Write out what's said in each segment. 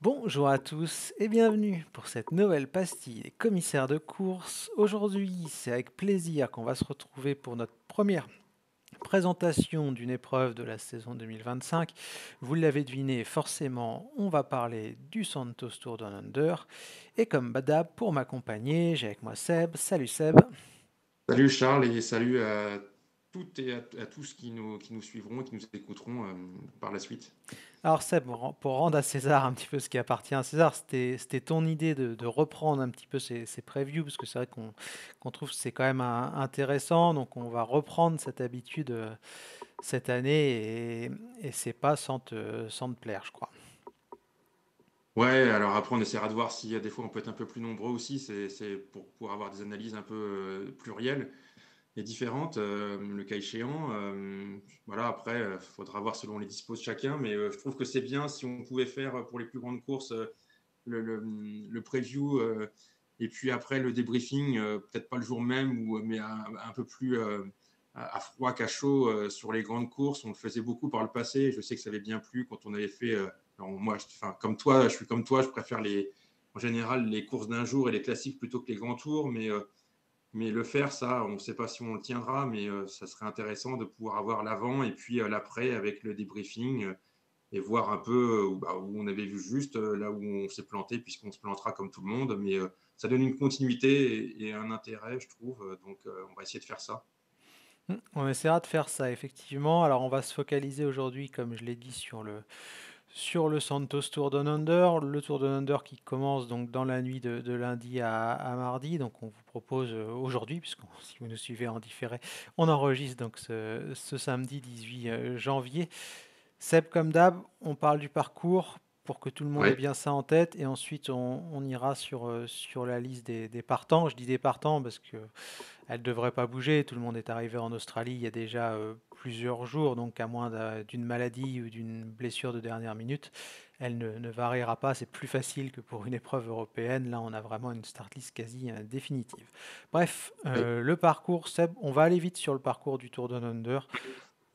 Bonjour à tous et bienvenue pour cette nouvelle pastille des commissaires de course. Aujourd'hui, c'est avec plaisir qu'on va se retrouver pour notre première présentation d'une épreuve de la saison 2025. Vous l'avez deviné, forcément, on va parler du Santos Tour Down Under. Et comme badab, pour m'accompagner, j'ai avec moi Seb. Salut Seb. Salut Charles et salut à toutes et à tous qui nous suivront et qui nous écouteront par la suite. Alors Seb, pour rendre à César un petit peu ce qui appartient à César, c'était ton idée de reprendre un petit peu ces previews, parce que c'est vrai qu'on trouve que c'est quand même intéressant, donc on va reprendre cette habitude cette année, et c'est pas sans te plaire, je crois. Ouais, alors après on essaiera de voir si des fois on peut être un peu plus nombreux aussi, c'est pour avoir des analyses un peu plurielles et différentes, le cas échéant. Voilà, après, il faudra voir selon les dispos de chacun, mais je trouve que c'est bien si on pouvait faire pour les plus grandes courses le, le, le preview et puis après le débriefing, peut-être pas le jour même, mais un peu plus à froid qu'à chaud sur les grandes courses. On le faisait beaucoup par le passé. Je sais que ça avait bien plu quand on avait fait. Alors moi, comme toi, je suis comme toi, je préfère en général les courses d'un jour et les classiques plutôt que les grands tours, mais le faire, ça, on ne sait pas si on le tiendra, mais ça serait intéressant de pouvoir avoir l'avant et puis l'après avec le débriefing et voir un peu où on avait vu juste, là où on s'est planté, puisqu'on se plantera comme tout le monde. Mais ça donne une continuité et un intérêt, je trouve. Donc, on va essayer de faire ça. On essaiera de faire ça, effectivement. Alors on va se focaliser aujourd'hui, comme je l'ai dit, sur le Santos Tour Down Under, le Tour Down Under qui commence donc dans la nuit de lundi à mardi. Donc on vous propose aujourd'hui, puisque si vous nous suivez en différé, on enregistre donc ce samedi 18 janvier. Seb, comme d'hab, on parle du parcours pour que tout le monde ait Ouais. bien ça en tête, et ensuite on ira sur la liste des partants. Je dis des partants parce que elle ne devrait pas bouger. Tout le monde est arrivé en Australie il y a déjà plusieurs jours, donc à moins d'une maladie ou d'une blessure de dernière minute, elle ne variera pas. C'est plus facile que pour une épreuve européenne. Là, on a vraiment une start list quasi définitive. Bref, Ouais. le parcours, Seb, on va aller vite sur le parcours du Tour Down Under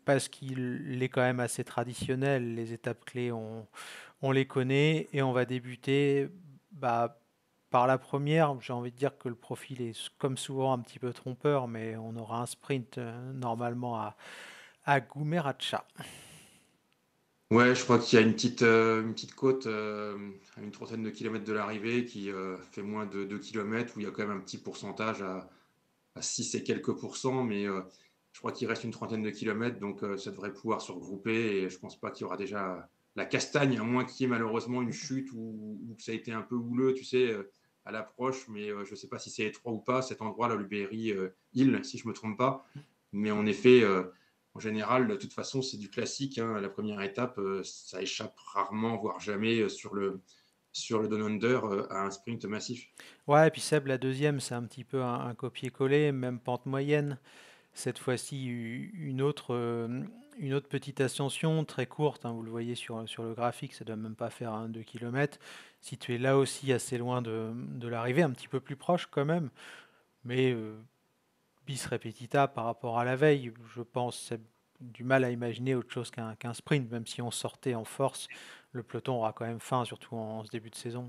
parce qu'il est quand même assez traditionnel. Les étapes clés, on les connaît, et on va débuter bah, par la première. J'ai envie de dire que le profil est comme souvent un petit peu trompeur, mais on aura un sprint normalement à Gumeracha. Ouais, je crois qu'il y a une petite côte à une trentaine de kilomètres de l'arrivée qui fait moins de 2 kilomètres, où il y a quand même un petit pourcentage à 6 et quelques pourcents, mais je crois qu'il reste une trentaine de kilomètres, donc ça devrait pouvoir se regrouper, et je pense pas qu'il y aura déjà la castagne, à moins qu'il y ait malheureusement une chute ou que ça a été un peu houleux, tu sais, à l'approche, mais je sais pas si c'est étroit ou pas, cet endroit-là, le Berry Hill, si je me trompe pas. Mais en effet, en général, de toute façon, c'est du classique, hein. La première étape, ça échappe rarement, voire jamais, sur le Down Under à un sprint massif. Ouais, et puis Seb, la deuxième, c'est un petit peu un copier-coller, même pente moyenne. Cette fois-ci, une autre petite ascension très courte, hein, vous le voyez sur le graphique, ça ne doit même pas faire 2 km. Situé là aussi assez loin de l'arrivée, un petit peu plus proche quand même, mais bis repetita par rapport à la veille. Je pense c'est du mal à imaginer autre chose qu'un sprint, même si on sortait en force, le peloton aura quand même faim, surtout en ce début de saison.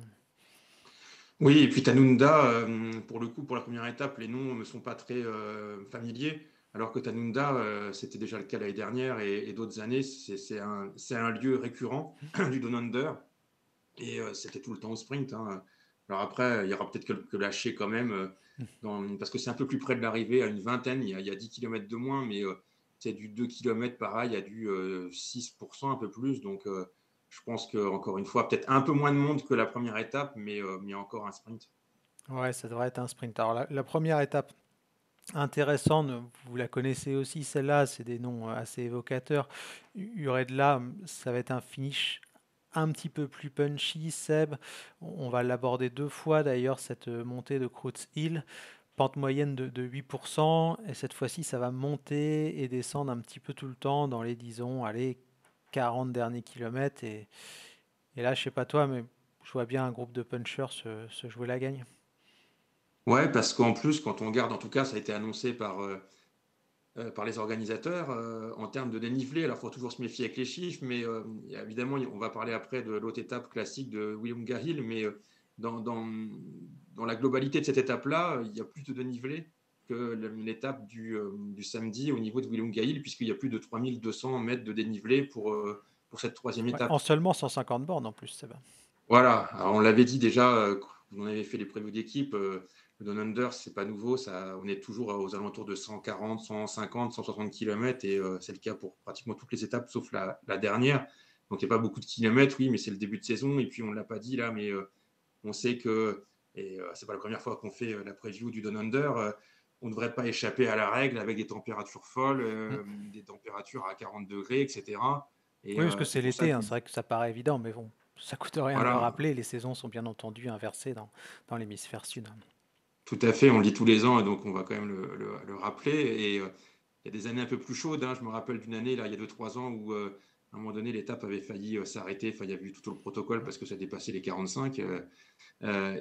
Oui, et puis Tanunda, pour le coup, pour la première étape, les noms ne me sont pas très familiers, alors que Tanunda, c'était déjà le cas l'année dernière et d'autres années, c'est un lieu récurrent du Down Under, et c'était tout le temps au sprint, hein. Alors après, il y aura peut-être quelques lâchés quand même, parce que c'est un peu plus près de l'arrivée, à une vingtaine, il y a 10 km de moins, mais c'est du 2 km pareil, il y a du 6%, un peu plus, donc je pense que encore une fois, peut-être un peu moins de monde que la première étape, mais encore un sprint. Ouais, ça devrait être un sprint. Alors la première étape intéressante, vous la connaissez aussi celle-là, c'est des noms assez évocateurs. Uredla, ça va être un finish un petit peu plus punchy, Seb. On va l'aborder deux fois d'ailleurs, cette montée de Cruz Hill. Pente moyenne de 8%, et cette fois-ci ça va monter et descendre un petit peu tout le temps dans les, disons, allez, 40 derniers kilomètres. Et là, je sais pas toi, mais je vois bien un groupe de punchers se jouer la gagne. Ouais, parce qu'en plus, quand on regarde, en tout cas, ça a été annoncé par par les organisateurs en termes de dénivelé. Alors, il faut toujours se méfier avec les chiffres, mais évidemment, on va parler après de l'autre étape classique de Willunga Hill, mais dans, dans, dans la globalité de cette étape-là, il y a plus de dénivelé que l'étape du samedi au niveau de Willunga Hill, puisqu'il y a plus de 3200 mètres de dénivelé pour cette troisième Ouais, en étape. seulement 150 bornes en plus, c'est bien. Voilà, alors on l'avait dit déjà, quand on avait fait les previews d'équipe, le Down Under, c'est pas nouveau, ça, on est toujours aux alentours de 140, 150, 160 km et c'est le cas pour pratiquement toutes les étapes sauf la dernière. Donc il n'y a pas beaucoup de kilomètres, oui, mais c'est le début de saison et puis on ne l'a pas dit là, mais on sait que, et c'est pas la première fois qu'on fait la preview du Down Under, on ne devrait pas échapper à la règle avec des températures folles, Mm. des températures à 40 degrés, etc. Et Oui, parce que c'est c'est pour ça l'été, que, hein, c'est vrai que ça paraît évident, mais bon, ça coûte rien de le voilà, rappeler. Les saisons sont bien entendu inversées dans l'hémisphère sud. tout à fait, on le dit tous les ans, et donc on va quand même le rappeler. Et il y a des années un peu plus chaudes, hein. Je me rappelle d'une année, là, il y a 2-3 ans, où à un moment donné, l'étape avait failli s'arrêter. Enfin, il y a eu tout le protocole parce que ça dépassait les 45.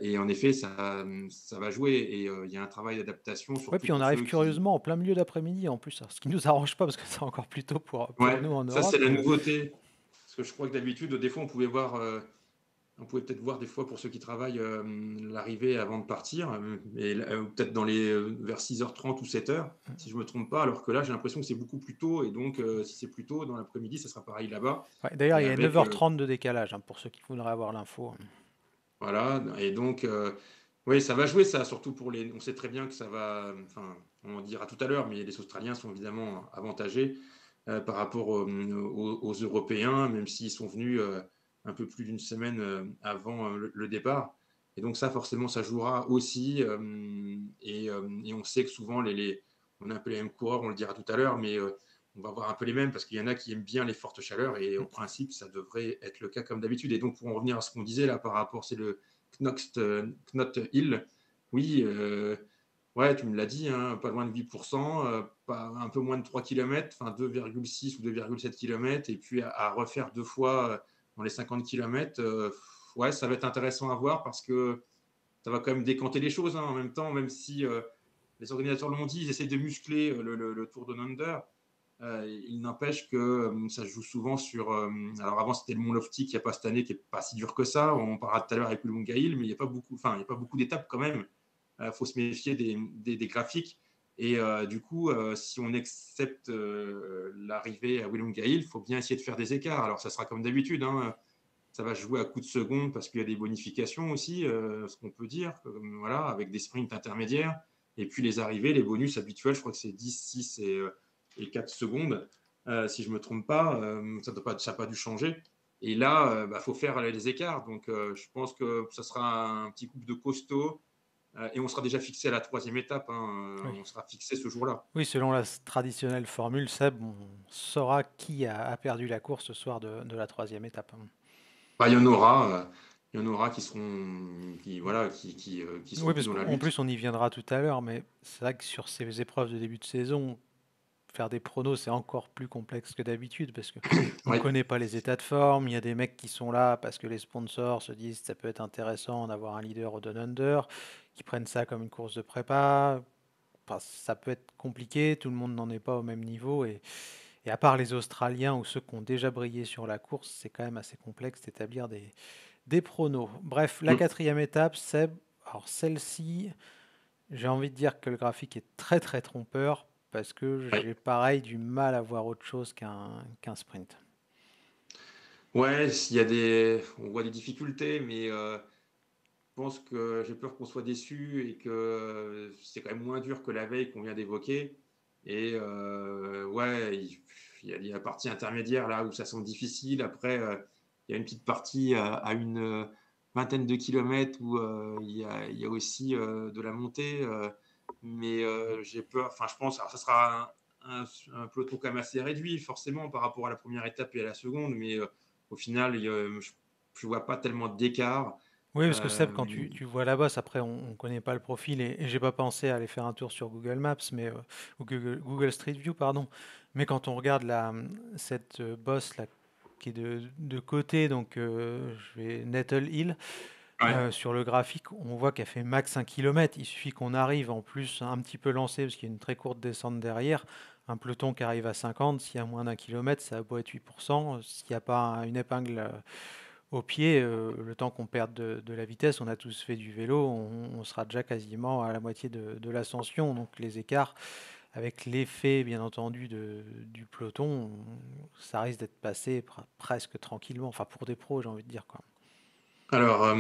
Et en effet, ça va jouer. Et il y a un travail d'adaptation, Ouais, surtout puis on pour arrive ceux qui. curieusement en plein milieu d'après-midi en plus, ce qui nous arrange pas parce que c'est encore plus tôt pour Ouais, nous en ça, c'est Europe, la mais nouveauté. Parce que je crois que d'habitude, des fois, on pouvait peut-être voir des fois pour ceux qui travaillent l'arrivée avant de partir, peut-être vers 6h30 ou 7h, si je ne me trompe pas, alors que là j'ai l'impression que c'est beaucoup plus tôt, et donc si c'est plus tôt dans l'après-midi, ça sera pareil là-bas. ouais, d'ailleurs Et il y a avec 9h30 de décalage pour ceux qui voudraient avoir l'info. voilà, et donc oui, ça va jouer ça, surtout pour les. On sait très bien que ça va. Enfin, on en dira tout à l'heure, mais les Australiens sont évidemment avantagés par rapport aux Européens, même s'ils sont venus un peu plus d'une semaine avant le départ. Et donc ça, forcément, ça jouera aussi. Et on sait que souvent, on a un peu les mêmes coureurs, on le dira tout à l'heure, mais on va voir un peu les mêmes parce qu'il y en a qui aiment bien les fortes chaleurs et au principe, ça devrait être le cas comme d'habitude. Et donc, pour en revenir à ce qu'on disait là par rapport, c'est le Knot Hill. Oui, ouais, tu me l'as dit, hein, pas loin de 8%, un peu moins de 3 km, enfin 2,6 ou 2,7 km, et puis à refaire deux fois dans les 50 km, ouais, ça va être intéressant à voir parce que ça va quand même décanter les choses hein, en même temps, même si les organisateurs l'ont dit, ils essaient de muscler le Tour de Under. Il n'empêche que ça se joue souvent sur. Alors avant, c'était le Mont Lofty qui n'y a pas cette année, qui n'est pas si dur que ça. On parlera tout à l'heure avec le Lunga Hill, mais il n'y a pas beaucoup, enfin, il n'y a pas beaucoup d'étapes quand même. Faut se méfier des graphiques. Et du coup, si on accepte l'arrivée à Willunga Hill, il faut bien essayer de faire des écarts. Alors, ça sera comme d'habitude, hein, ça va jouer à coups de seconde parce qu'il y a des bonifications aussi, ce qu'on peut dire, voilà, avec des sprints intermédiaires. Et puis les arrivées, les bonus habituels, je crois que c'est 10, 6 et 4 secondes, si je ne me trompe pas. Ça n'a pas dû changer. Et là, il faut faire les écarts. Donc, je pense que ça sera un petit couple de costaud. Et on sera déjà fixé à la troisième étape. Hein, Oui. on sera fixé ce jour-là. Oui, selon la traditionnelle formule, Seb, on saura qui a perdu la course ce soir de la troisième étape. Bah, il y en aura voilà, qui Oui, seront plus parce dans la qu'en lutte. plus on y viendra tout à l'heure, mais c'est vrai que sur ces épreuves de début de saison, faire des pronos, c'est encore plus complexe que d'habitude parce que on Ouais. connaît pas les états de forme. Il y a des mecs qui sont là parce que les sponsors se disent ça peut être intéressant d'avoir un leader au Down Under, qui prennent ça comme une course de prépa. Enfin, ça peut être compliqué, tout le monde n'en est pas au même niveau et à part les Australiens ou ceux qui ont déjà brillé sur la course, c'est quand même assez complexe d'établir des pronos. Bref, la Mm. quatrième étape, Seb. Alors celle-ci, j'ai envie de dire que le graphique est très très trompeur parce que Ouais. j'ai pareil du mal à voir autre chose qu'un sprint. Ouais, on voit des difficultés, mais je pense que j'ai peur qu'on soit déçu et que c'est quand même moins dur que la veille qu'on vient d'évoquer. Et ouais, il y a la partie intermédiaire là où ça semble difficile. Après, il y a une petite partie à une vingtaine de kilomètres où il y a aussi de la montée. Mais j'ai peur, enfin, je pense, alors ça sera un peloton quand même assez réduit, forcément, par rapport à la première étape et à la seconde. Mais au final, je ne vois pas tellement d'écart. Oui, parce que Seb, Euh, quand tu vois la bosse, après on connaît pas le profil et j'ai pas pensé à aller faire un tour sur Google Maps, mais ou Google Street View, pardon. Mais quand on regarde cette bosse là qui est de côté, donc je vais Nettle Hill, Ouais. Sur le graphique, on voit qu'elle fait max 1 kilomètre. Il suffit qu'on arrive en plus un petit peu lancé parce qu'il y a une très courte descente derrière. Un peloton qui arrive à 50, s'il y a moins d'un kilomètre, ça a beau être 8%. S'il n'y a pas une épingle au pied, le temps qu'on perde de la vitesse, on a tous fait du vélo, on sera déjà quasiment à la moitié de l'ascension. Donc les écarts, avec l'effet bien entendu du peloton, ça risque d'être passé presque tranquillement. Enfin pour des pros, j'ai envie de dire quoi. Alors,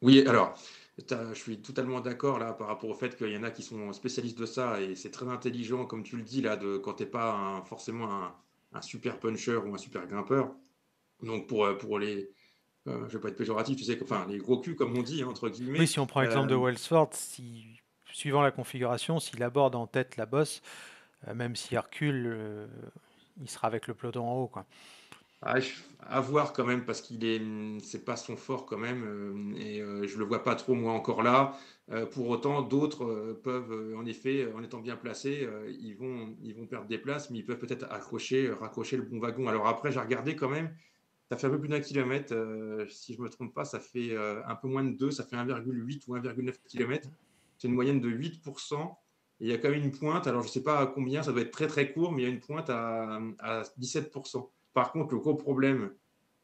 oui, alors, je suis totalement d'accord là par rapport au fait qu'il y en a qui sont spécialistes de ça et c'est très intelligent, comme tu le dis là, quand t'es pas forcément un super puncher ou un super grimpeur. Donc pour les, je vais pas être péjoratif, tu sais, enfin les gros culs comme on dit hein, entre Oui, guillemets. si on prend l'exemple de Wellsford, si, suivant la configuration, s'il aborde en tête la bosse, même s'il recule, il sera avec le peloton en haut, quoi. À voir quand même parce c'est pas son fort quand même et je le vois pas trop moi encore là. Pour autant, d'autres peuvent en effet, en étant bien placés, ils vont perdre des places, mais ils peuvent peut-être raccrocher le bon wagon. Alors après, j'ai regardé quand même, ça fait un peu plus d'un kilomètre. Si je me trompe pas, ça fait un peu moins de 2, ça fait 1,8 ou 1,9 km. C'est une moyenne de 8%. Et il y a quand même une pointe. Alors je sais pas à combien, ça doit être très très court, mais il y a une pointe à 17%. Par contre, le gros problème,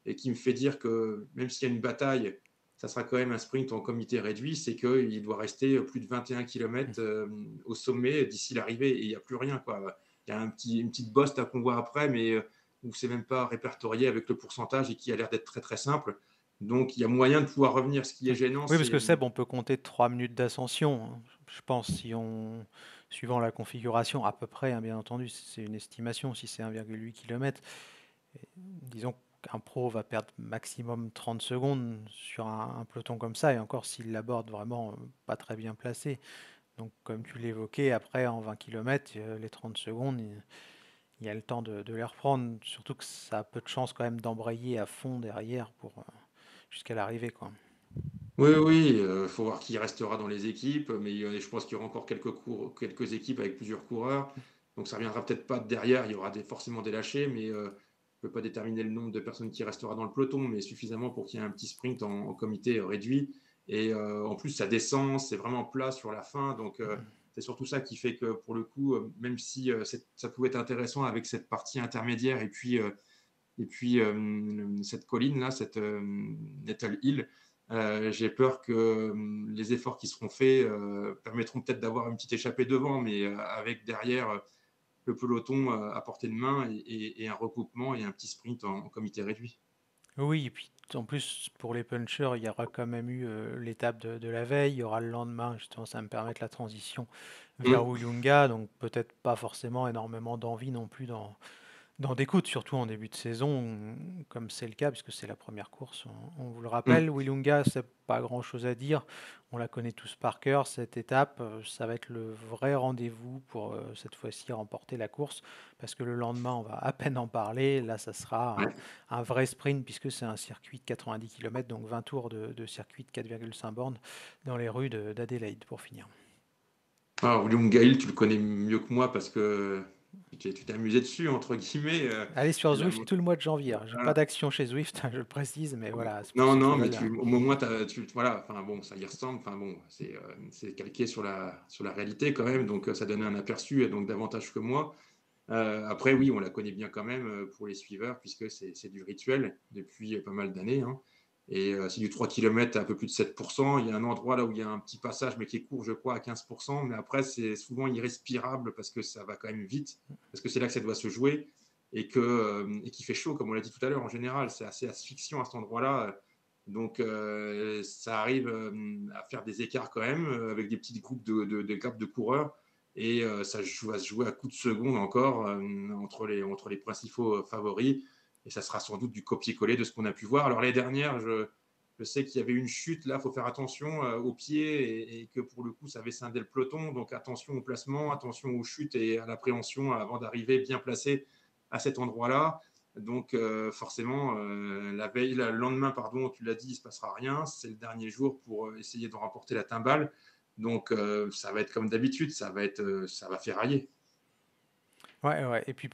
et qui me fait dire que même s'il y a une bataille, ça sera quand même un sprint en comité réduit, c'est qu'il doit rester plus de 21 km au sommet d'ici l'arrivée et il n'y a plus rien, quoi. Il y a une petite bosse qu'on voit après, mais où c'est même pas répertorié avec le pourcentage et qui a l'air d'être très très simple. Donc il y a moyen de pouvoir revenir. Ce qui est Oui, gênant, oui, parce c'est que Seb, on peut compter 3 minutes d'ascension, hein. Je pense, suivant la configuration, à peu près, hein, bien entendu, c'est une estimation, si c'est 1,8 km. Disons qu'un pro va perdre maximum 30 secondes sur un peloton comme ça, et encore s'il l'aborde vraiment pas très bien placé. Donc, comme tu l'évoquais, après, en 20 km, les 30 secondes, il y a le temps de les reprendre. Surtout que ça a peu de chance quand même d'embrayer à fond derrière jusqu'à l'arrivée, quoi. oui, oui, il faut voir qui restera dans les équipes, mais je pense qu'il y aura encore quelques équipes avec plusieurs coureurs. Donc ça reviendra peut-être pas de derrière, il y aura forcément des lâchés, mais je ne peux pas déterminer le nombre de personnes qui restera dans le peloton, mais suffisamment pour qu'il y ait un petit sprint en comité réduit. Et en plus, ça descend, c'est vraiment plat sur la fin. Donc c'est surtout ça qui fait que pour le coup, même si ça pouvait être intéressant avec cette partie intermédiaire et puis cette colline-là, cette Nettle Hill, j'ai peur que les efforts qui seront faits permettront peut-être d'avoir une petite échappée devant, mais avec derrière le peloton à portée de main et un recoupement et un petit sprint en comité réduit. Oui, et puis en plus, pour les punchers, il y aura quand même eu l'étape de la veille, il y aura le lendemain, justement, ça va me permettre la transition vers Mm. Willunga, donc peut-être pas forcément énormément d'envie non plus dans des coudes, surtout en début de saison, comme c'est le cas, puisque c'est la première course, on vous le rappelle. Mm. Willunga, c'est pas grand-chose à dire, on la connaît tous par cœur, cette étape, ça va être le vrai rendez-vous pour cette fois-ci remporter la course, parce que le lendemain, on va à peine en parler, là, ça sera Ouais. un vrai sprint, puisque c'est un circuit de 90 km, donc 20 tours de circuit de 4,5 bornes dans les rues d'Adélaïde, pour finir. Ah, William Gail, tu le connais mieux que moi parce que tu t'es amusé dessus, entre guillemets. Allez sur Tu l'as Zwift tout le mois de janvier. J'ai pas voilà. d'action chez Zwift, je le précise, mais voilà, c'est pour Non, ceux qui non, mais veulent. au moins, voilà, enfin bon, ça y ressemble, enfin bon, c'est calqué sur la réalité quand même, donc ça donnait un aperçu, et donc davantage que moi. Après, oui, on la connaît bien quand même pour les suiveurs, puisque c'est du rituel depuis pas mal d'années, hein. Et c'est du 3 km à un peu plus de 7%. Il y a un endroit là où il y a un petit passage, mais qui est court, je crois, à 15%. Mais après, c'est souvent irrespirable parce que ça va quand même vite, parce que c'est là que ça doit se jouer et qu'il fait chaud, comme on l'a dit tout à l'heure. En général, c'est assez asphyxiant à cet endroit-là. Donc, ça arrive à faire des écarts quand même, avec des petits groupes de grappes de coureurs. Et ça va se jouer à coups de seconde encore entre les principaux favoris. Et ça sera sans doute du copier-coller de ce qu'on a pu voir. Alors, les dernières, je sais qu'il y avait une chute. Là, il faut faire attention aux pieds et que pour le coup, ça avait scindé le peloton. Donc, attention au placement, attention aux chutes et à l'appréhension avant d'arriver bien placé à cet endroit-là. Donc, forcément, le lendemain, pardon, tu l'as dit, il ne se passera rien. C'est le dernier jour pour essayer de remporter la timbale. Donc, ça va être comme d'habitude, ça va ferrailler. Ouais, ouais. Et puis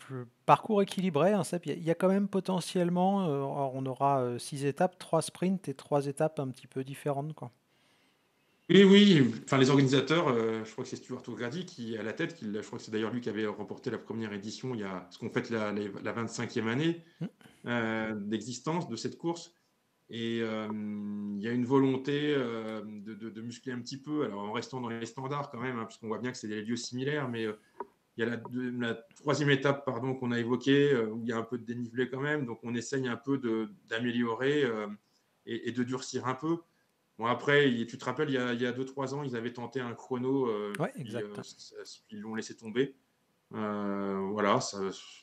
parcours équilibré, hein, Seb. Il y a quand même potentiellement, on aura 6 étapes, 3 sprints et 3 étapes un petit peu différentes, quoi. Oui, oui, enfin les organisateurs, je crois que c'est Stuart O'Grady qui est à la tête, je crois que c'est d'ailleurs lui qui avait remporté la première édition il y a, parce qu'on fête la 25e année Mm. d'existence de cette course. Et il y a une volonté de muscler un petit peu, alors en restant dans les standards quand même, hein, puisqu'on voit bien que c'est des lieux similaires, mais il y a la troisième étape pardon, qu'on a évoquée, où il y a un peu de dénivelé quand même, donc on essaye un peu d'améliorer et de durcir un peu. Bon, après, tu te rappelles, il y a 2-3 ans, ils avaient tenté un chrono, Ouais, puis exact. ils l'ont laissé tomber. Voilà,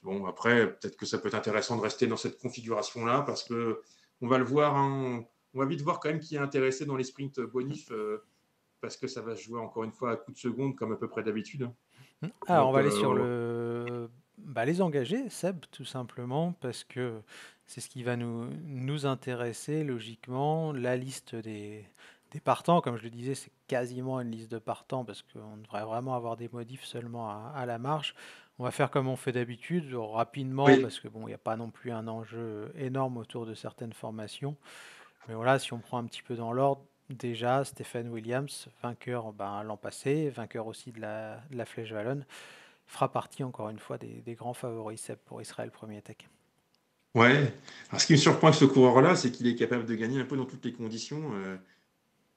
bon, après, peut-être que ça peut être intéressant de rester dans cette configuration-là, parce que on va le voir, hein, on va vite voir quand même qui est intéressé dans les sprints bonifs, parce que ça va se jouer encore une fois à coup de seconde, comme à peu près d'habitude, hein. Alors, on Donc, va aller sur les engagés, Seb, tout simplement, parce que c'est ce qui va nous intéresser logiquement. La liste des partants, comme je le disais, c'est quasiment une liste de partants, parce qu'on devrait vraiment avoir des modifs seulement à la marge. On va faire comme on fait d'habitude, rapidement, oui, parce que bon, il n'y a pas non plus un enjeu énorme autour de certaines formations. Mais voilà, si on prend un petit peu dans l'ordre, déjà, Stephen Williams, vainqueur l'an passé, vainqueur aussi de la Flèche Wallonne, fera partie encore une fois des grands favoris, Seb, pour Israël Premier Tech. ouais. Alors, ce qui me surprend avec ce coureur-là, c'est qu'il est capable de gagner un peu dans toutes les conditions.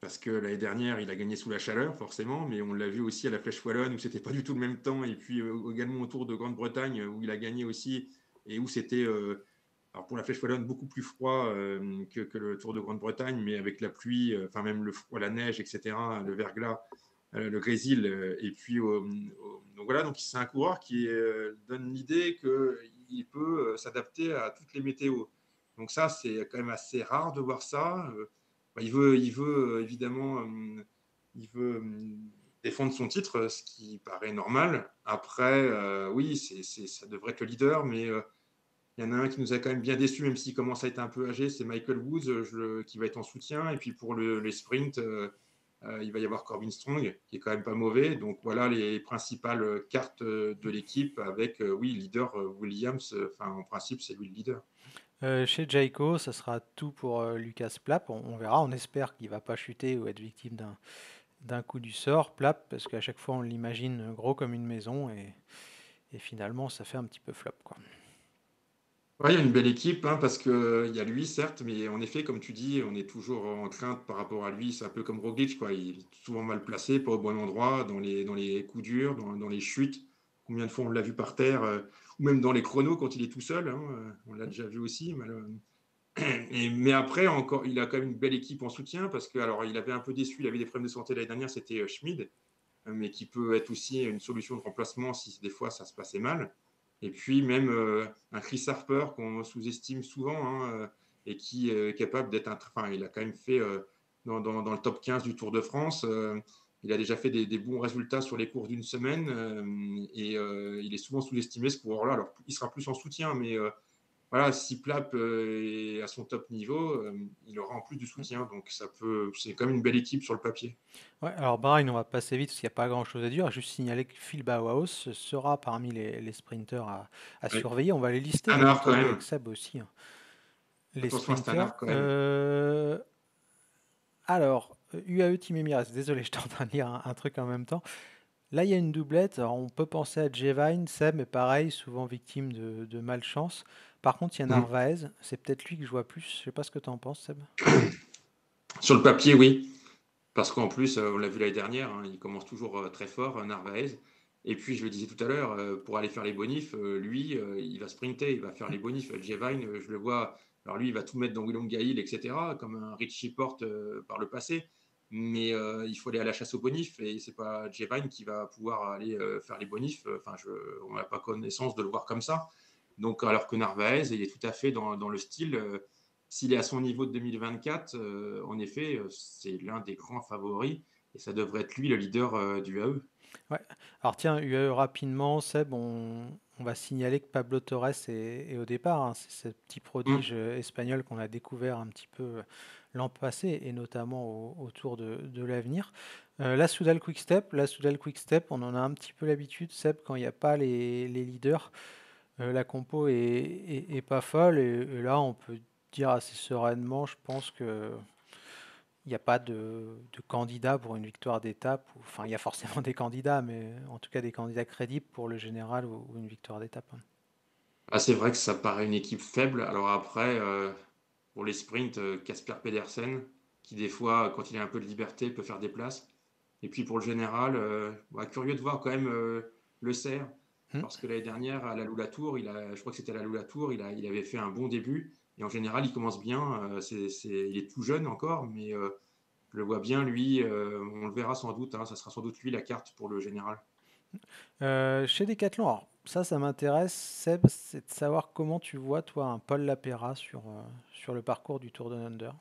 Parce que l'année dernière, il a gagné sous la chaleur, forcément, mais on l'a vu aussi à la Flèche Wallonne, où c'était pas du tout le même temps, et puis également autour de Grande-Bretagne, où il a gagné aussi, et où c'était, alors pour la Flèche Wallonne, beaucoup plus froid que le Tour de Grande-Bretagne, mais avec la pluie, enfin même le froid, la neige, etc., le verglas, le grésil, et puis donc voilà, donc c'est un coureur qui donne l'idée qu'il peut s'adapter à toutes les météos. Donc ça, c'est quand même assez rare de voir ça. Bah, il veut évidemment, il veut défendre son titre, ce qui paraît normal. Après, oui, ça devrait être le leader, mais il y en a un qui nous a quand même bien déçus, même s'il commence à être un peu âgé, c'est Michael Woods, qui va être en soutien. Et puis pour les sprints, il va y avoir Corbin Strong, qui est quand même pas mauvais. Donc voilà les principales cartes de l'équipe avec, oui, leader Williams. Enfin, en principe, c'est lui le leader. Chez Jayco, ça sera tout pour Lucas Plapp. On verra, on espère qu'il va pas chuter ou être victime d'un coup du sort, Plapp, parce qu'à chaque fois on l'imagine gros comme une maison et finalement ça fait un petit peu flop, quoi. Ouais, il y a une belle équipe, hein, parce qu'il y a lui, certes, mais en effet, comme tu dis, on est toujours en crainte par rapport à lui. C'est un peu comme Roglic, quoi. Il est souvent mal placé, pas au bon endroit, dans les coups durs, dans les chutes. Combien de fois on l'a vu par terre, ou même dans les chronos quand il est tout seul, hein, on l'a déjà vu aussi. Mais après, encore, il a quand même une belle équipe en soutien, parce que alors il avait un peu déçu, il avait des problèmes de santé l'année dernière, c'était Schmid, mais qui peut être aussi une solution de remplacement si des fois ça se passait mal. Et puis même un Chris Harper qu'on sous-estime souvent, hein, et qui est capable d'être enfin, il a quand même fait dans le top 15 du Tour de France. Il a déjà fait des bons résultats sur les courses d'une semaine, et il est souvent sous-estimé ce coureur-là. Alors il sera plus en soutien, mais voilà, si Plap est à son top niveau, il aura en plus du soutien. Donc c'est quand même une belle équipe sur le papier. Ouais, alors Bahreïn, on va passer vite parce qu'il n'y a pas grand-chose à dire. Juste signaler que Phil Bauhaus sera parmi les sprinteurs à Ouais. surveiller. On va les lister, bien Stannard quand entendu, avec même. Seb aussi, hein. Les Attention à sprinteurs. Stannard quand même. Alors, UAE Team Emirates, désolé, je suis en train de lire un truc en même temps. Là, il y a une doublette. Alors, on peut penser à Jevine, Seb, mais pareil, souvent victime de malchance. Par contre, il y a Mm. Narvaez. C'est peut-être lui que je vois plus. Je sais pas ce que tu en penses, Seb. Sur le papier, oui. Parce qu'en plus, on l'a vu l'année dernière, hein, il commence toujours très fort, Narvaez. Et puis, je le disais tout à l'heure, pour aller faire les bonifs, lui, il va sprinter, il va faire les bonifs. Jevine, je le vois, alors lui, il va tout mettre dans Willem-Gaïl, etc., comme un Richie Porte par le passé. Mais il faut aller à la chasse aux bonifs, et c'est pas Jevine qui va pouvoir aller faire les bonifs. Enfin, on n'a pas connaissance de le voir comme ça. Donc, alors que Narvaez, il est tout à fait dans le style. S'il est à son niveau de 2024, en effet, c'est l'un des grands favoris et ça devrait être lui le leader du AE. Ouais. Alors tiens, UAE rapidement, Seb, on on va signaler que Pablo Torres est au départ, hein. C'est ce petit prodige Hum. espagnol qu'on a découvert un petit peu l'an passé et notamment au Tour de l'Avenir. La Soudal Quick-Step, on en a un petit peu l'habitude, Seb, quand il n'y a pas les leaders, la compo est pas folle et là on peut dire assez sereinement, je pense que il n'y a pas de candidat pour une victoire d'étape. Enfin, il y a forcément des candidats, mais en tout cas des candidats crédibles pour le général ou une victoire d'étape, hein. Ah, c'est vrai que ça paraît une équipe faible. Alors après, pour les sprints, Casper Pedersen, qui des fois, quand il a un peu de liberté, peut faire des places. Et puis pour le général, bah, curieux de voir quand même Le Cerf, Hmm. parce que l'année dernière, à la Loula-Tour, je crois que c'était à la Loula-Tour, il avait fait un bon début. Et en général, il commence bien. Il est tout jeune encore, mais je le vois bien, lui. On le verra sans doute, hein, ça sera sans doute lui la carte pour le général. Chez Decathlon, alors ça m'intéresse, Seb, c'est de savoir comment tu vois, toi, un Paul Lapera sur le parcours du Tour de Under.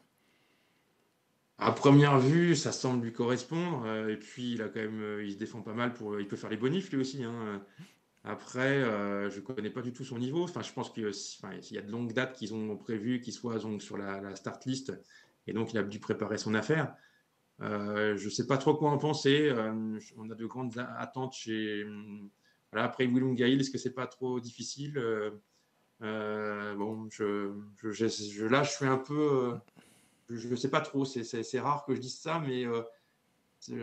À première vue, ça semble lui correspondre. Et puis, il a quand même, il se défend pas mal il peut faire les bonifs lui aussi, hein. Après, je ne connais pas du tout son niveau. Enfin, je pense que, enfin, il y a de longues dates qu'ils ont prévues qu'il soit donc sur la start list. Et donc, il a dû préparer son affaire. Je ne sais pas trop quoi en penser. On a de grandes attentes chez. Voilà, après Willem Gaïl, est-ce que c'est pas trop difficile? Bon, là, je suis un peu. Je ne sais pas trop. C'est rare que je dise ça, mais c'est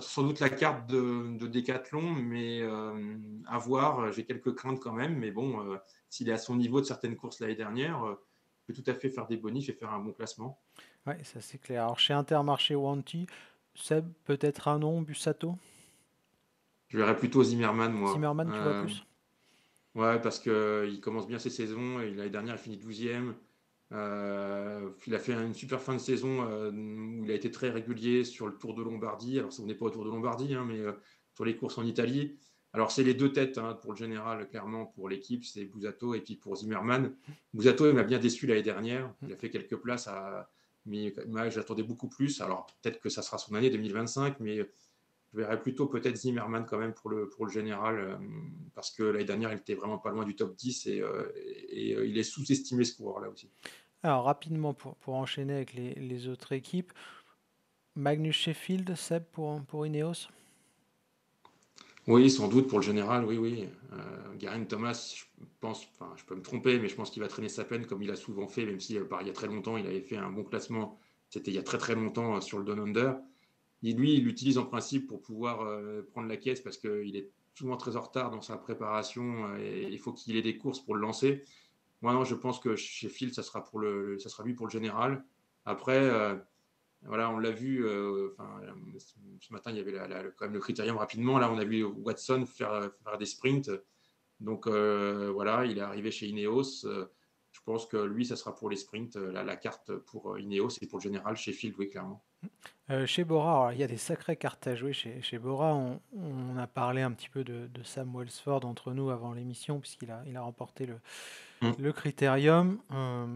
sans doute la carte de Décathlon, mais à voir. J'ai quelques craintes quand même, mais bon, s'il est à son niveau de certaines courses l'année dernière, il peut tout à fait faire des bonifs et faire un bon classement. Ouais, ça c'est clair. Alors chez Intermarché ou Anti, Seb, peut-être un nom, Bussato? Je verrais plutôt Zimmerman, moi. Zimmerman, tu vois plus? Ouais, parce qu'il commence bien ses saisons. Et l'année dernière, il finit 12e. Il a fait une super fin de saison où il a été très régulier sur le Tour de Lombardie. Alors, on n'est pas au Tour de Lombardie, hein, mais sur les courses en Italie. Alors, c'est les deux têtes, hein, pour le général, clairement, pour l'équipe. C'est Busato et puis pour Zimmerman. Busato, il m'a bien déçu l'année dernière. Il a fait quelques places, mais moi, j'attendais beaucoup plus. Alors, peut-être que ça sera son année 2025, mais je verrais plutôt peut-être Zimmerman quand même pour le général, parce que l'année dernière, il était vraiment pas loin du top 10 et il est sous-estimé ce coureur-là aussi. Alors rapidement, pour enchaîner avec les autres équipes, Magnus Sheffield, Seb, pour Ineos? Oui, sans doute pour le général, oui, oui. Geraint Thomas, je pense, enfin, je peux me tromper, mais je pense qu'il va traîner sa peine comme il a souvent fait, même si il y a très longtemps, il avait fait un bon classement. C'était il y a très très longtemps sur le Down Under. Et lui, il l'utilise en principe pour pouvoir prendre la caisse parce qu'il est souvent très en retard dans sa préparation et il faut qu'il ait des courses pour le lancer. Moi, non, je pense que chez Phil, ça sera lui pour le général. Après, voilà, on l'a vu. Ce matin, il y avait quand même le critérium rapidement. Là, on a vu Watson faire des sprints. Donc voilà, il est arrivé chez Ineos. Je pense que lui, ça sera pour les sprints, la carte pour Ineos et pour le général chez Phil, oui, clairement. Chez Bora, alors, il y a des sacrées cartes à jouer chez Bora. On a parlé un petit peu de Sam Welsford entre nous avant l'émission, puisqu'il a remporté Mm. le Critérium.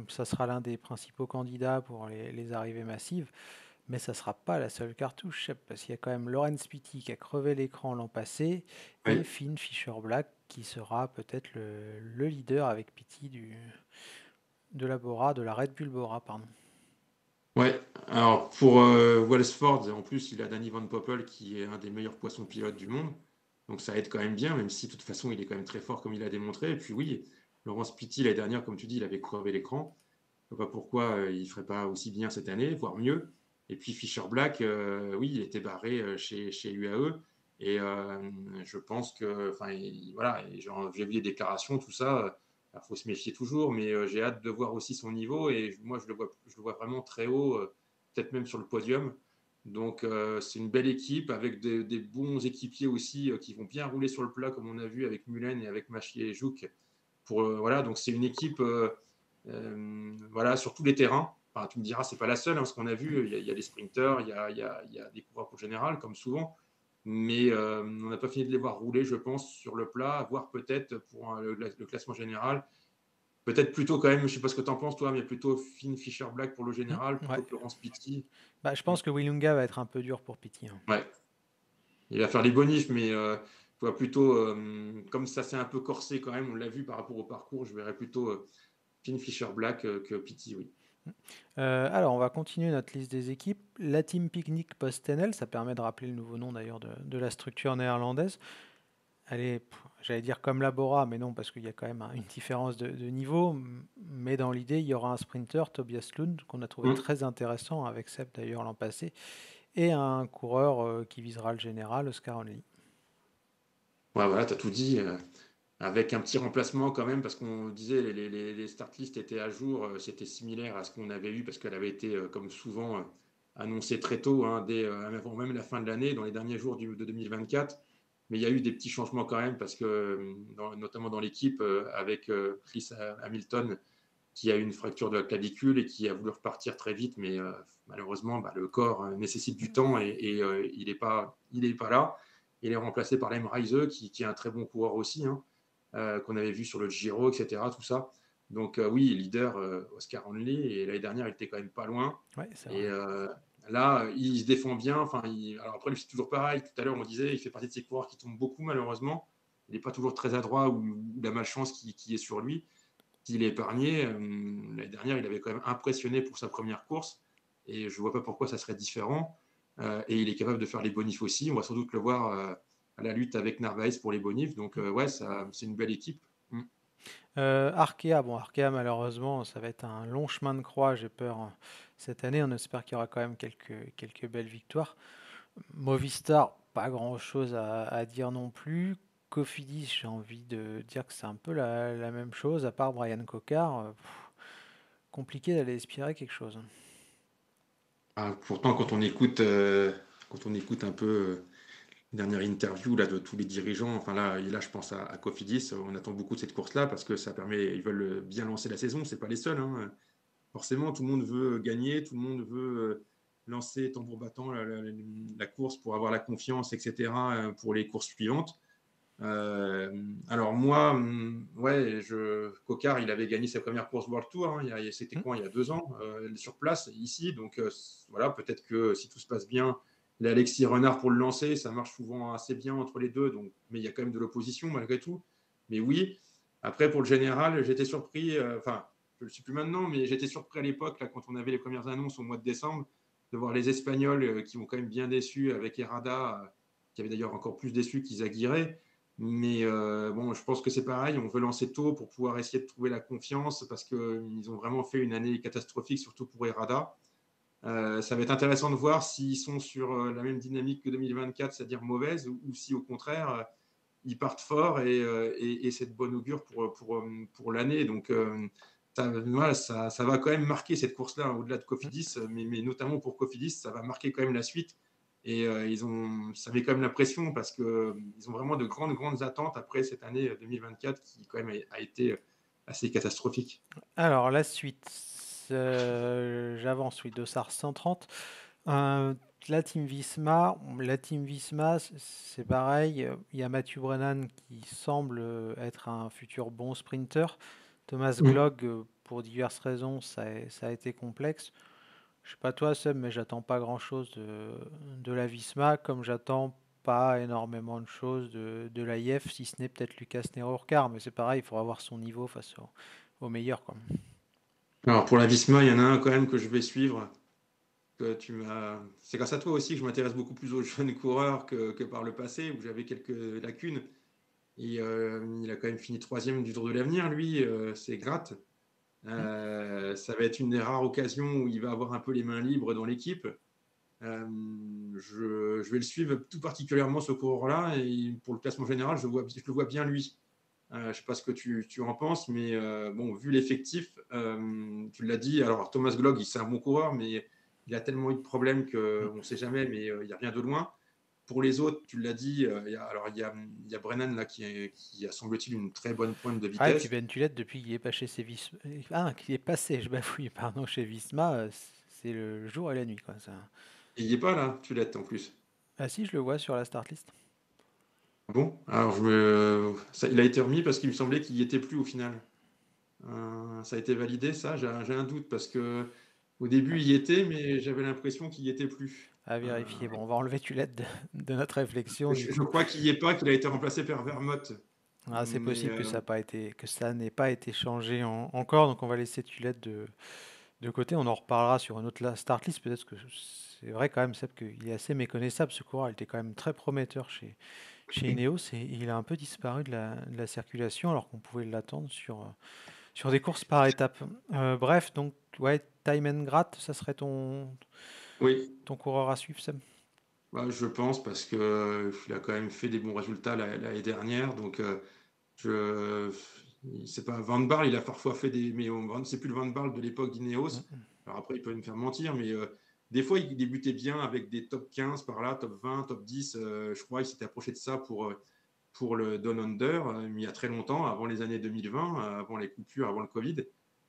Ça sera l'un des principaux candidats pour les arrivées massives, mais ça ne sera pas la seule cartouche, Seb, parce qu'il y a quand même Laurens Pitty qui a crevé l'écran l'an passé, et Oui. Finn Fischer-Black qui sera peut-être le leader avec Pitty de la Bora, de la Red Bull Bora, pardon. Ouais. Alors pour Wellsford, en plus, il a Danny Van Poppel qui est un des meilleurs poissons pilotes du monde. Donc ça aide quand même bien, même si de toute façon, il est quand même très fort comme il a démontré. Et puis oui, Laurence Pitty, l'année dernière, comme tu dis, il avait crevé l'écran. Je ne vois pas pourquoi il ne ferait pas aussi bien cette année, voire mieux. Et puis Fischer Black, oui, il était barré chez UAE. Et je pense que, enfin, voilà, j'ai vu des déclarations, tout ça. Il faut se méfier toujours, mais j'ai hâte de voir aussi son niveau. Et moi, je le vois vraiment très haut, peut-être même sur le podium. Donc, c'est une belle équipe avec des bons équipiers aussi qui vont bien rouler sur le plat, comme on a vu avec Mullen et avec Machier et Jouk. Voilà, donc c'est une équipe. Voilà, sur tous les terrains. Enfin, tu me diras, c'est pas la seule, hein, parce qu'on a vu, il y a des sprinteurs, il y a des coureurs pour le général, comme souvent. Mais on n'a pas fini de les voir rouler, je pense, sur le plat, voire peut-être pour le classement général. Peut-être plutôt quand même, je ne sais pas ce que tu en penses, toi, mais plutôt Finn Fischer-Black pour le général, Ouais. plutôt que Laurence Pitty. Bah, je pense que Willunga va être un peu dur pour Pitty, hein. Ouais, il va faire les bonifs, mais Je vois plutôt, comme ça s'est un peu corsé quand même, on l'a vu par rapport au parcours, je verrais plutôt Finn Fisher-Black que Petty, oui. Alors, on va continuer notre liste des équipes. La Team Picnic PostNL, ça permet de rappeler le nouveau nom d'ailleurs de la structure néerlandaise. Elle est, j'allais dire comme la Bora, mais non, parce qu'il y a quand même une différence de niveau. Mais dans l'idée, il y aura un sprinter, Tobias Lund, qu'on a trouvé Mmh. très intéressant, avec Seb d'ailleurs l'an passé, et un coureur qui visera le général, Oscar Only. Ouais, voilà, tu as tout dit. Avec un petit remplacement quand même, parce qu'on disait les start lists étaient à jour, c'était similaire à ce qu'on avait eu, parce qu'elle avait été, comme souvent, annoncée très tôt, hein, avant même la fin de l'année, dans les derniers jours de 2024. Mais il y a eu des petits changements quand même, parce que, notamment dans l'équipe, avec Chris Hamilton, qui a eu une fracture de la clavicule et qui a voulu repartir très vite, mais malheureusement, bah, le corps nécessite du temps et il est pas là. Il est remplacé par Lem Reise, qui est un très bon coureur aussi, hein, qu'on avait vu sur le Giro, etc. Tout ça. Donc oui, leader Oscar Onley, et l'année dernière, il était quand même pas loin. Ouais, c'est Et vrai. là, il se défend bien. Enfin, alors après, lui, c'est toujours pareil. Tout à l'heure, on disait, il fait partie de ces coureurs qui tombent beaucoup, malheureusement. Il n'est pas toujours très adroit, ou la malchance qui est sur lui. S'il est épargné, l'année dernière, il avait quand même impressionné pour sa première course. Et je ne vois pas pourquoi ça serait différent. Et il est capable de faire les bonifs aussi. On va sans doute le voir à la lutte avec Narvaez pour les bonifs. Donc, ouais, c'est une belle équipe. Mm. Arkea, bon, Arkea, malheureusement, ça va être un long chemin de croix, j'ai peur, hein. Cette année, on espère qu'il y aura quand même quelques belles victoires. Movistar, pas grand-chose à dire non plus. Cofidis, j'ai envie de dire que c'est un peu la même chose, à part Brian Cocard. Compliqué d'aller espérer quelque chose. Ah, pourtant, quand on écoute un peu la dernière interview là, de tous les dirigeants, enfin là je pense à Cofidis, on attend beaucoup de cette course-là parce que ça permet, ils veulent bien lancer la saison, c'est pas les seuls, hein. Forcément, tout le monde veut gagner, tout le monde veut lancer tambour battant la course pour avoir la confiance, etc., pour les courses suivantes. Alors moi, ouais, Cocard, il avait gagné sa première course World Tour, hein, c'était Hmm. quand, il y a 2 ans, sur place, ici. Donc voilà, peut-être que si tout se passe bien, l'Alexis Renard pour le lancer, ça marche souvent assez bien entre les deux. Donc, mais il y a quand même de l'opposition malgré tout. Mais oui, après pour le général, j'étais surpris, enfin, je ne le suis plus maintenant, mais j'étais surpris à l'époque, là, quand on avait les premières annonces au mois de décembre, de voir les Espagnols qui m'ont quand même bien déçu avec Herrada, qui avait d'ailleurs encore plus déçu qu'Izaguirre. Mais bon, je pense que c'est pareil, on veut lancer tôt pour pouvoir essayer de trouver la confiance parce qu'ils ont vraiment fait une année catastrophique, surtout pour Herrada. Ça va être intéressant de voir s'ils sont sur la même dynamique que 2024, c'est-à-dire mauvaise, ou si au contraire, ils partent fort et c'est de bonne augure pour l'année. Donc voilà, ça va quand même marquer cette course-là, hein, au-delà de Cofidis, mais notamment pour Cofidis, ça va marquer quand même la suite. Et ça met quand même la pression parce qu'ils ont vraiment de grandes, grandes attentes après cette année 2024 qui quand même a été assez catastrophique. Alors, la suite. J'avance, oui, Dossard 130. Euh, la Team Visma, c'est pareil. Il y a Matthew Brennan qui semble être un futur bon sprinter. Thomas Mm. Glogg, pour diverses raisons, ça a été complexe. Je sais pas toi, Seb, mais j'attends pas grand-chose de la Visma, comme j'attends pas énormément de choses de l'AIF, si ce n'est peut-être Lucas Nero-Urcar, mais c'est pareil, il faudra voir son niveau face aux meilleurs, quoi. Alors pour la Visma, il y en a un quand même que je vais suivre. C'est grâce à toi aussi que je m'intéresse beaucoup plus aux jeunes coureurs que par le passé, où j'avais quelques lacunes. Et il a quand même fini troisième du Tour de l'Avenir, lui, c'est Gratte. Hmm. Ça va être une des rares occasions où il va avoir un peu les mains libres dans l'équipe. Euh, je vais le suivre tout particulièrement, ce coureur-là, et pour le classement général, je le vois bien lui. Je ne sais pas ce que tu en penses, mais bon, vu l'effectif, tu l'as dit, alors Thomas Glogg, c'est un bon coureur, mais il a tellement eu de problèmes qu'on ne sait jamais, mais il n'y a rien de loin. Pour les autres, tu l'as dit, il y a Brennan là, qui a, semble-t-il, une très bonne pointe de Ah, et puis vitesse. Ben Tulette, depuis qu'il est pas chez Visma, ah, qu'il est passé, je bafouille, pardon, chez Visma, c'est le jour et la nuit, quoi, ça. Et il n'y est pas là, tu l'as en plus. Ah si, je le vois sur la start list. Bon, alors il a été remis parce qu'il me semblait qu'il n'y était plus au final. Ça a été validé, ça? J'ai un doute parce que au début, il y était, mais j'avais l'impression qu'il n'y était plus. à vérifier. Bon, on va enlever Tulette de notre réflexion du Je coup. crois qu'il y est pas, qu'il a été remplacé par Vermote. Ah, c'est Mais possible que ça a pas été, que ça n'ait pas été changé encore, donc on va laisser Tulette de côté. On en reparlera sur une autre start list, peut-être que c'est vrai quand même, Seb, qu'il est assez méconnaissable ce coureur. Il était quand même très prometteur chez Ineos et il a un peu disparu de la circulation alors qu'on pouvait l'attendre sur des courses par étapes. Bref, donc, ouais, Time and Grat, ça serait oui, ton coureur à suivre, Seb? bah, je pense parce que il a quand même fait des bons résultats l'année dernière. Donc, je, c'est pas Van Barle, il a parfois fait des. Mais c'est plus le Van Barle de l'époque d'Ineos. Mm. Alors après, il peut me faire mentir, mais des fois, il débutait bien avec des top 15 par là, top 20, top 10. Je crois qu'il s'était approché de ça pour le Down Under, il y a très longtemps, avant les années 2020, avant les coupures, avant le Covid.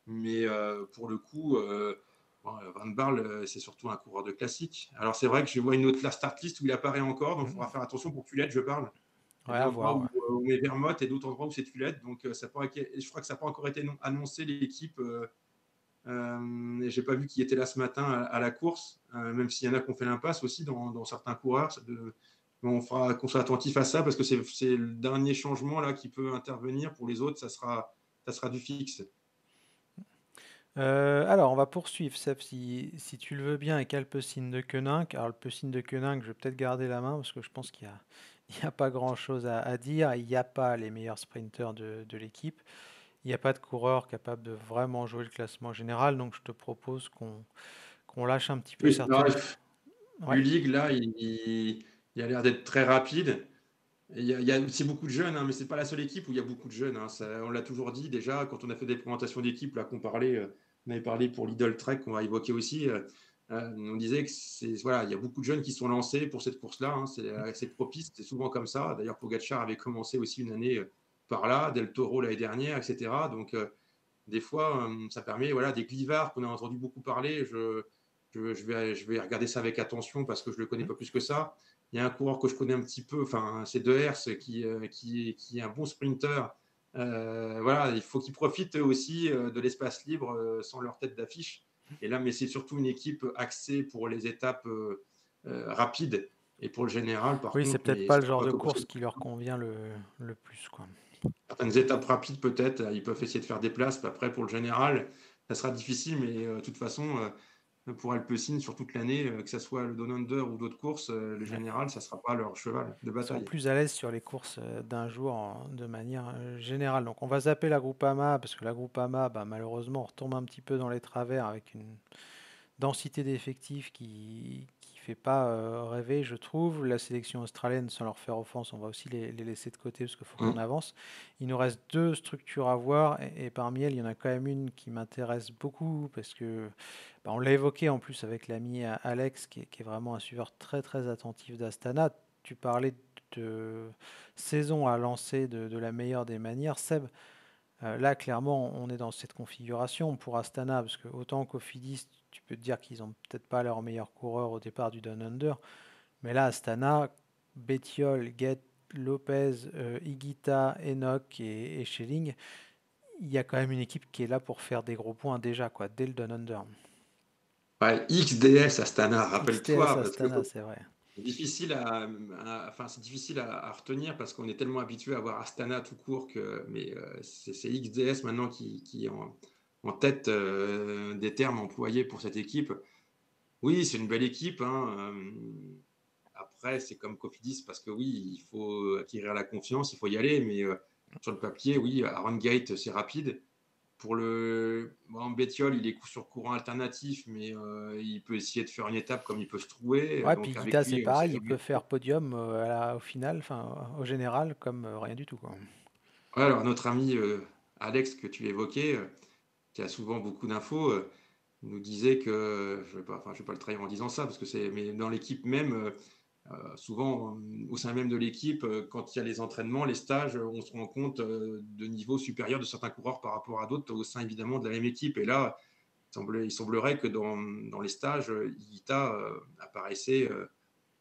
Mais pour le coup, bon, Van Barle, c'est surtout un coureur de classique. Alors c'est vrai que je vois une autre la start list où il apparaît encore, donc il faudra Mm. faire attention pour Tulette, je parle. Il y Ouais, a des à endroits voir, où ouais. on met Vermote et d'autres endroits où c'est Tulette, donc je crois que ça n'a pas encore été annoncé l'équipe. Et j'ai pas vu qui était là ce matin à la course, même s'il y en a qui ont fait l'impasse aussi dans certains coureurs. On fera qu'on soit attentif à ça parce que c'est le dernier changement là qui peut intervenir. Pour les autres, ça sera du fixe. Alors, on va poursuivre, Seb, si tu le veux bien, avec Alpecin de Koenig. Alors, Alpecin de Koenig, je vais peut-être garder la main parce que je pense qu'il y a, il y a pas grand-chose à dire. Il n'y a pas les meilleurs sprinteurs de l'équipe. Il n'y a pas de coureur capable de vraiment jouer le classement général. Donc, je te propose qu'on lâche un petit peu Oui, certaines. Ouais. Lulig, là, il a l'air d'être très rapide. Et il y a aussi beaucoup de jeunes, hein, mais c'est pas la seule équipe où il y a beaucoup de jeunes, hein. On l'a toujours dit déjà quand on a fait des présentations d'équipes là qu'on parlait, on avait parlé pour Lidl Trek qu'on va évoquer aussi. On disait que voilà, il y a beaucoup de jeunes qui sont lancés pour cette course-là, hein. C'est propice, c'est souvent comme ça. D'ailleurs, Pogacar avait commencé aussi une année par là, Del Toro l'année dernière, etc. Donc des fois, ça permet, voilà, des Glivard qu'on a entendu beaucoup parler. Je vais regarder ça avec attention parce que je ne le connais pas plus que ça. Il y a un coureur que je connais un petit peu, enfin, c'est De Hers qui est un bon sprinter. Voilà, il faut qu'ils profitent eux aussi de l'espace libre sans leur tête d'affiche. Et là, mais c'est surtout une équipe axée pour les étapes rapides et pour le général, par Oui, c'est contre, peut-être mais pas ce le ne sera genre pas de que pour course cette qui leur convient le plus, quoi. certaines étapes rapides, peut-être, ils peuvent essayer de faire des places. Après, pour le général, ça sera difficile, mais de toute façon, pour Alpecin, sur toute l'année, que ce soit le Down Under ou d'autres courses, le Ouais. général, ça ne sera pas leur cheval de Ils sont bataille. plus à l'aise sur les courses d'un jour de manière générale. Donc on va zapper la Groupama parce que la Groupama, bah, malheureusement, on retombe un petit peu dans les travers avec une densité d'effectifs qui fait pas rêver, je trouve. La sélection australienne, sans leur faire offense, on va aussi les laisser de côté parce qu'il faut qu'on Mmh. avance. Il nous reste deux structures à voir et parmi elles, il y en a quand même une qui m'intéresse beaucoup parce que bah, on l'a évoqué en plus avec l'ami Alex qui est vraiment un suiveur très très attentif d'Astana. Tu parlais de saison à lancer de la meilleure des manières, Seb. Là, clairement, on est dans cette configuration pour Astana, parce que autant Cofidis, tu peux te dire qu'ils ont peut-être pas leur meilleur coureur au départ du Down Under, mais là, Astana, Bettiol, Get, Lopez, Higuita, Enoch et Schelling, il y a quand même une équipe qui est là pour faire des gros points déjà, quoi, dès le Down Under. Ouais, XDS Astana, XTS rappelle-toi, parce que Astana, c'est vrai. c'est difficile enfin, c'est difficile à retenir parce qu'on est tellement habitué à voir Astana tout court mais c'est XDS maintenant qui est en tête des termes employés pour cette équipe. Oui, c'est une belle équipe, hein. Après, c'est comme Cofidis parce que oui, il faut acquérir la confiance, il faut y aller, mais sur le papier, oui, Aaron Gate, c'est rapide. Bon, Bettiol, il est sur courant alternatif, mais il peut essayer de faire une étape comme il peut se trouver. Ouais, puis Donc avec Guita, c'est lui, ça pareil, il peut permet. faire podium au final, enfin au général, comme rien du tout, quoi. Ouais, alors notre ami Alex que tu évoquais, qui a souvent beaucoup d'infos, nous disait que, je vais pas, enfin, je vais pas le trahir en disant ça, parce que mais dans l'équipe même, souvent au sein même de l'équipe, quand il y a les entraînements, les stages, on se rend compte de niveau supérieur de certains coureurs par rapport à d'autres au sein évidemment de la même équipe. Et là, il semblerait que dans les stages, Higuita apparaissait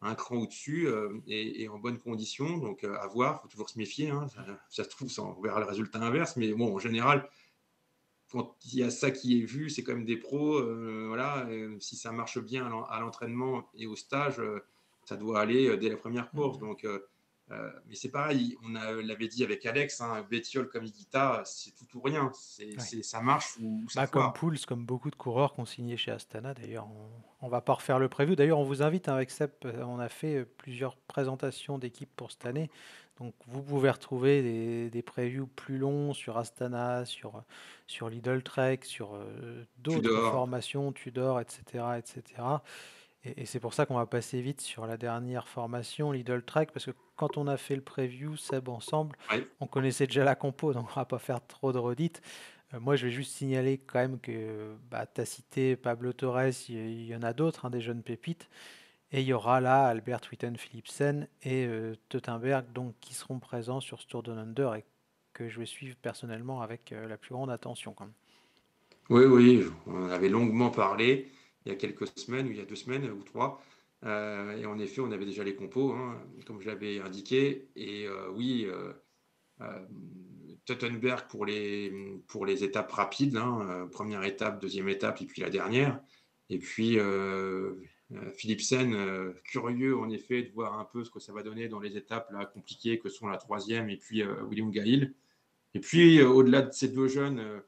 un cran au-dessus et en bonne condition. Donc, à voir, il faut toujours se méfier, hein. Ça se trouve, on verra le résultat inverse. Mais bon, en général, quand il y a ça qui est vu, c'est quand même des pros, voilà, si ça marche bien à l'entraînement et au stage, ça doit aller, dès la première course Mmh. donc mais c'est pareil, l'avait dit avec Alex, hein, Bettiol comme Higuita, c'est tout ou rien. Ouais. Ça marche ou ça Bah, comme foire. Pouls, comme beaucoup de coureurs qui ont signé chez Astana d'ailleurs. On va pas refaire le preview. D'ailleurs, on vous invite, hein, avec Sep, on a fait plusieurs présentations d'équipes pour cette année. Donc vous pouvez retrouver des previews plus longs sur Astana, sur Lidl Trek, sur d'autres Tudor. formations, Tudor, etc., etc. Et c'est pour ça qu'on va passer vite sur la dernière formation, Lidl Trek, parce que quand on a fait le preview, Seb, ensemble, Ouais. on connaissait déjà la compo, donc on va pas faire trop de redites. Moi, je vais juste signaler quand même que bah, tu as cité Pablo Torres, il y en a d'autres, hein, des jeunes pépites. Et il y aura là Albert Witten Philipsen et Teutenberg, donc, qui seront présents sur ce Tour de Under et que je vais suivre personnellement avec la plus grande attention quand même. Oui, oui, on en avait longuement parlé il y a quelques semaines, ou il y a 2 semaines ou 3. Et en effet, on avait déjà les compos, hein, comme je l'avais indiqué. Et oui, Teutenberg pour les étapes rapides, hein, première étape, deuxième étape, et puis la dernière. Et puis Philipsen, curieux en effet de voir un peu ce que ça va donner dans les étapes là, compliquées que sont la troisième et puis William Gaïl. Et puis au-delà de ces deux jeunes,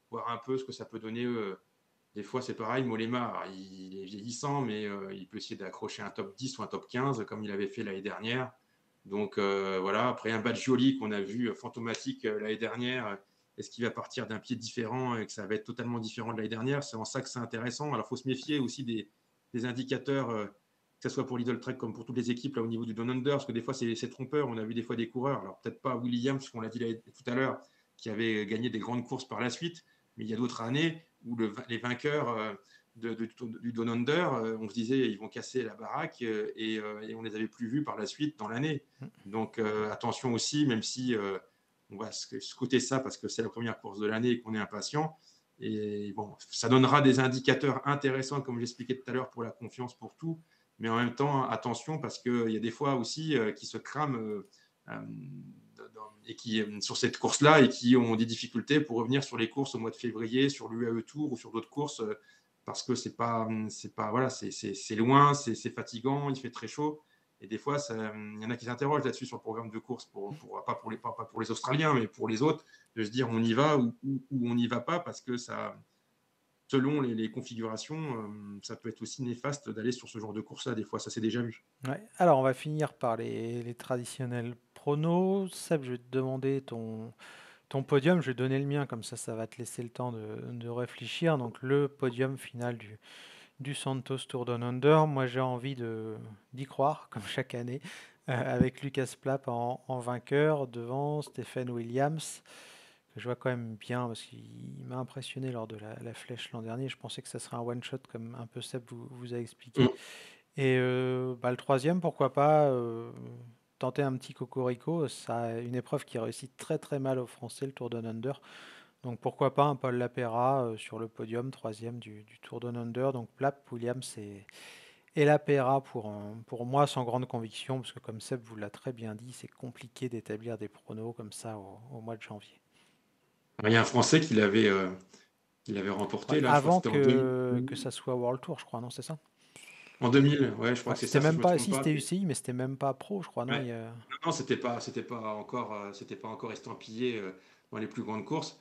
voir un peu ce que ça peut donner. Des fois, c'est pareil, Mollema, il est vieillissant, mais il peut essayer d'accrocher un top 10 ou un top 15, comme il avait fait l'année dernière. Donc voilà, après un Badgioli qu'on a vu fantomatique l'année dernière, est-ce qu'il va partir d'un pied différent et que ça va être totalement différent de l'année dernière? C'est en ça que c'est intéressant. Alors, il faut se méfier aussi des indicateurs, que ce soit pour Lidl Trek comme pour toutes les équipes là, au niveau du Down Under, parce que des fois, c'est trompeur. On a vu des fois des coureurs, alors peut-être pas Williams, parce qu'on l'a dit tout à l'heure, qui avait gagné des grandes courses par la suite, mais il y a d'autres années où les vainqueurs du Down Under, on se disait ils vont casser la baraque et on les avait plus vus par la suite dans l'année. Donc attention aussi, même si on va scouter ça parce que c'est la première course de l'année et qu'on est impatient. Et bon, ça donnera des indicateurs intéressants, comme j'expliquais tout à l'heure, pour la confiance, pour tout. Mais en même temps, attention, parce qu'il y a des fois aussi qui se crament et qui, sur cette course-là et qui ont des difficultés pour revenir sur les courses au mois de février, sur l'UAE Tour ou sur d'autres courses, parce que c'est pas, voilà, c'est loin, c'est fatigant, il fait très chaud. Et des fois, il y en a qui s'interrogent là-dessus sur le programme de course, pas pour les Australiens, mais pour les autres, de se dire on y va ou on n'y va pas, parce que ça, selon les configurations, ça peut être aussi néfaste d'aller sur ce genre de course-là. Des fois, ça s'est déjà vu. Ouais. Alors, on va finir par les traditionnels pronos. Seb, je vais te demander ton podium. Je vais donner le mien, comme ça va te laisser le temps de réfléchir. Donc, le podium final du Santos Tour Down Under. Moi, j'ai envie d'y croire, comme chaque année, avec Lucas Plapp en vainqueur, devant Stephen Williams, que je vois quand même bien, parce qu'il m'a impressionné lors de la flèche l'an dernier. Je pensais que ça serait un one-shot, comme un peu Seb vous a expliqué. Mm. Et bah, le troisième, pourquoi pas tenter un petit cocorico. Ça, une épreuve qui réussit très très mal aux Français, le Tour Down Under. Donc pourquoi pas un Paul Lapera sur le podium, troisième du Tour Down Under. Donc Plapp, Williams et Lapera pour moi sans grande conviction, parce que comme Seb vous l'a très bien dit, c'est compliqué d'établir des pronos comme ça au mois de janvier. Il y a un Français qui l'avait Ouais, remporté, là, je crois que avant c'était en 2000. que ça soit World Tour, je crois, non, c'est ça? En 2000, ouais, je crois Ouais, que c'est c'était ça, si je même me pas, trompe si pas. c'était UCI, mais c'était même pas pro, je crois, non, Ouais. Non, non, c'était pas encore estampillé dans les plus grandes courses,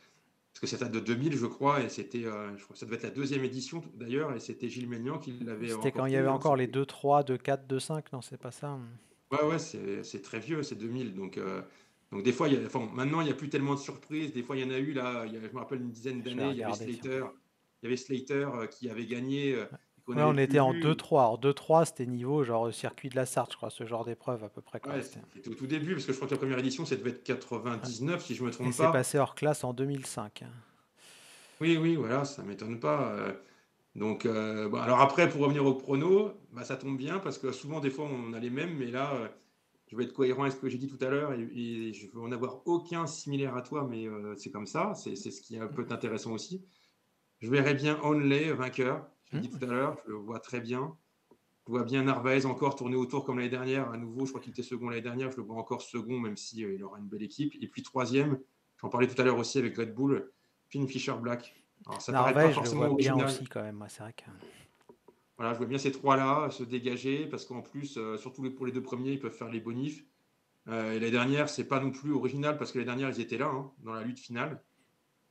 parce que ça date de 2000, je crois, et c'était, je crois que ça devait être la deuxième édition d'ailleurs, et c'était Gilles Ménian qui l'avait c'était quand il y avait remporté, hein, encore les 2-3, 2-4, 2-5, non, c'est pas ça. ouais, ouais, c'est très vieux, c'est 2000. Donc des fois, enfin, maintenant, il n'y a plus tellement de surprises. Des fois, il y en a eu, là, je me rappelle une dizaine Je vais d'années, regarder, tiens. Il y avait Slater qui avait gagné, et qu'on Ouais, n'avait on plus était en vu. 2-3. Alors 2-3, c'était niveau genre circuit de la Sarthe, je crois, ce genre d'épreuve à peu près, quoi. Ouais, c'était au tout début, parce que je crois que la première édition, ça devait être Ouais. 99, si je ne me Et trompe c'est pas. passé hors classe en 2005. Oui, oui, voilà, ça m'étonne pas. Donc, bon, alors après, pour revenir au prono, bah, ça tombe bien, parce que souvent, des fois, on a les mêmes, mais là, je vais être cohérent avec ce que j'ai dit tout à l'heure, et je veux en avoir aucun similaire à toi, mais c'est comme ça, c'est ce qui peut être intéressant aussi. Je verrais bien Onley vainqueur, je l'ai dit Hmm. tout à l'heure, je le vois très bien. Je vois bien Narvaez encore tourner autour comme l'année dernière, à nouveau, je crois qu'il était second l'année dernière, je le vois encore second, même si il aura une belle équipe. Et puis troisième, j'en parlais tout à l'heure aussi avec Red Bull, Finn Fisher Black. Alors ça paraît pas Narvaez, je le forcément vois bien original. aussi quand même. Ouais, c'est vrai que. Voilà, je vois bien ces trois-là se dégager parce qu'en plus, surtout pour les deux premiers, ils peuvent faire les bonifs. Et l'année dernière, c'est pas non plus original parce que l'année dernière, ils étaient là, hein, dans la lutte finale.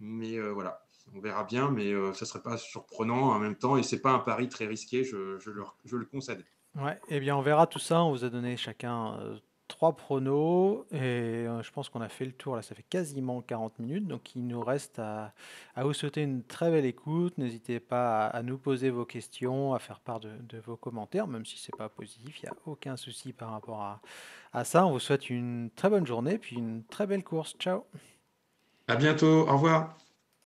Mais voilà, on verra bien, mais ça serait pas surprenant en même temps. Et c'est pas un pari très risqué, je le concède. Ouais, eh bien on verra tout ça. On vous a donné chacun trois pronos et je pense qu'on a fait le tour là. Ça fait quasiment 40 minutes, donc il nous reste à vous souhaiter une très belle écoute. N'hésitez pas à nous poser vos questions, à faire part de vos commentaires, même si c'est pas positif. Il n'y a aucun souci par rapport à ça. On vous souhaite une très bonne journée puis une très belle course. Ciao. À bientôt, au revoir.